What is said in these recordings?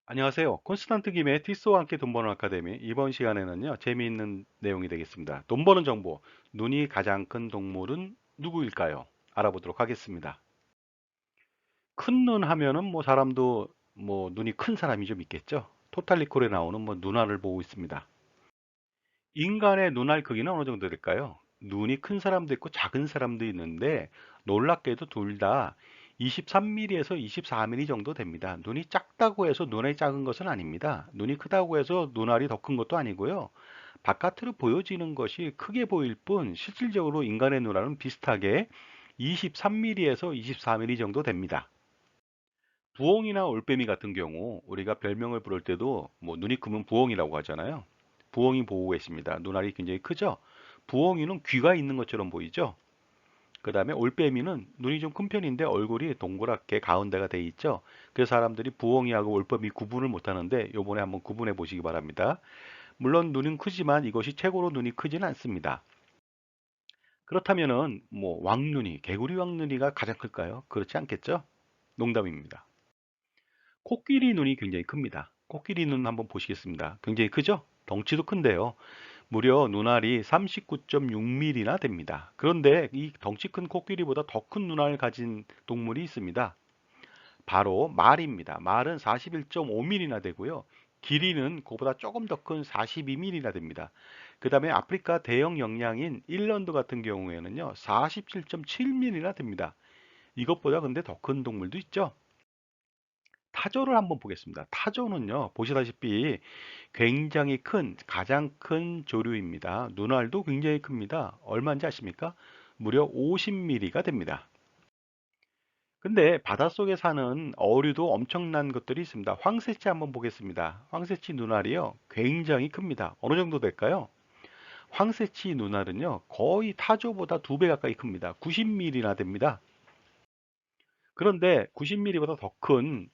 안녕하세요. 콘스탄트 김의 티스와 함께 돈 버는 아카데미. 이번 시간에는요, 재미있는 내용이 되겠습니다. 돈 버는 정보, 눈이 가장 큰 동물은 누구일까요? 알아보도록 하겠습니다. 큰 눈 하면은 뭐 사람도 뭐 눈이 큰 사람이 좀 있겠죠? 토탈 리콜에 나오는 뭐 눈알을 보고 있습니다. 인간의 눈알 크기는 어느 정도 될까요? 눈이 큰 사람도 있고 작은 사람도 있는데 놀랍게도 둘 다 23mm에서 24mm 정도 됩니다. 눈이 작다고 해서 눈알이 작은 것은 아닙니다. 눈이 크다고 해서 눈알이 더 큰 것도 아니고요. 바깥으로 보여지는 것이 크게 보일 뿐 실질적으로 인간의 눈알은 비슷하게 23mm에서 24mm 정도 됩니다. 부엉이나 올빼미 같은 경우 우리가 별명을 부를 때도 뭐 눈이 크면 부엉이라고 하잖아요. 부엉이 보고 계십니다. 눈알이 굉장히 크죠? 부엉이는 귀가 있는 것처럼 보이죠? 그 다음에 올빼미는 눈이 좀 큰 편인데 얼굴이 동그랗게 가운데가 돼 있죠? 그래서 사람들이 부엉이하고 올빼미 구분을 못 하는데 요번에 한번 구분해 보시기 바랍니다. 물론 눈은 크지만 이것이 최고로 눈이 크지는 않습니다. 그렇다면은 뭐 왕눈이, 개구리 왕눈이가 가장 클까요? 그렇지 않겠죠? 농담입니다. 코끼리 눈이 굉장히 큽니다. 코끼리 눈 한번 보시겠습니다. 굉장히 크죠? 덩치도 큰데요. 무려 눈알이 39.6mm나 됩니다. 그런데 이 덩치 큰 코끼리보다 더 큰 눈알을 가진 동물이 있습니다. 바로 말입니다. 말은 41.5mm나 되고요. 길이는 그보다 조금 더 큰 42mm나 됩니다. 그 다음에 아프리카 대형 영양인 일런드 같은 경우에는요, 47.7mm나 됩니다. 이것보다 근데 더 큰 동물도 있죠. 타조를 한번 보겠습니다. 타조는요, 보시다시피 굉장히 큰, 가장 큰 조류입니다. 눈알도 굉장히 큽니다. 얼마인지 아십니까? 무려 50mm가 됩니다. 근데 바닷속에 사는 어류도 엄청난 것들이 있습니다. 황새치 한번 보겠습니다. 황새치 눈알이요, 굉장히 큽니다. 어느 정도 될까요? 황새치 눈알은요, 거의 타조보다 2배 가까이 큽니다. 90mm나 됩니다. 그런데 90mm보다 더 큰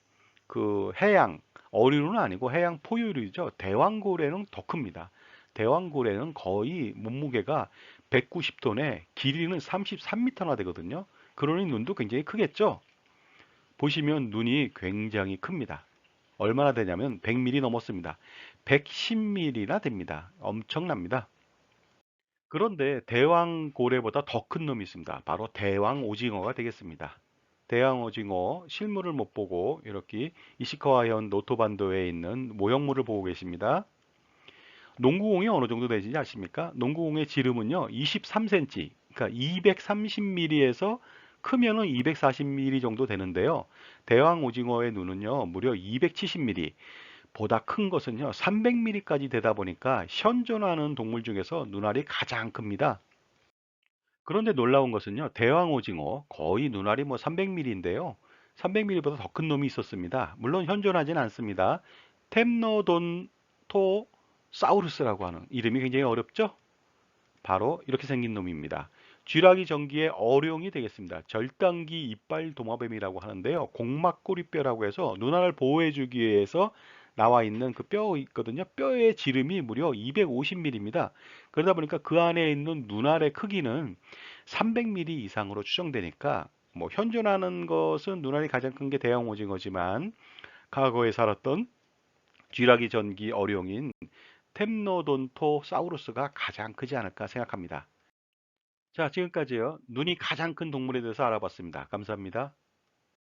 그 해양, 어류는 아니고 해양 포유류죠. 대왕고래는 더 큽니다. 대왕고래는 거의 몸무게가 190톤에 길이는 33m나 되거든요. 그러니 눈도 굉장히 크겠죠. 보시면 눈이 굉장히 큽니다. 얼마나 되냐면 100mm 넘었습니다. 110mm나 됩니다. 엄청납니다. 그런데 대왕고래보다 더 큰 놈이 있습니다. 바로 대왕오징어가 되겠습니다. 대왕오징어 실물을 못 보고 이렇게 이시카와현 노토반도에 있는 모형물을 보고 계십니다. 농구공이 어느 정도 되는지 아십니까? 농구공의 지름은요 23cm, 그러니까 230mm에서 크면은 240mm 정도 되는데요. 대왕오징어의 눈은요 무려 270mm, 보다 큰 것은요 300mm까지 되다 보니까 현존하는 동물 중에서 눈알이 가장 큽니다. 그런데 놀라운 것은요, 대왕오징어 거의 눈알이 뭐 300mm인데요. 300mm보다 더 큰 놈이 있었습니다. 물론 현존하진 않습니다. 템노돈토사우루스라고 하는, 이름이 굉장히 어렵죠? 바로 이렇게 생긴 놈입니다. 쥐라기 전기의 어룡이 되겠습니다. 절단기 이빨 도마뱀이라고 하는데요. 공막꼬리뼈라고 해서 눈알을 보호해주기 위해서 나와 있는 그 뼈 있거든요. 뼈의 지름이 무려 250mm입니다. 그러다 보니까 그 안에 있는 눈알의 크기는 300mm 이상으로 추정되니까 뭐 현존하는 것은 눈알이 가장 큰 게 대형 오징어지만 과거에 살았던 쥐라기 전기 어룡인 템노돈토사우루스가 가장 크지 않을까 생각합니다. 자, 지금까지요. 눈이 가장 큰 동물에 대해서 알아봤습니다. 감사합니다.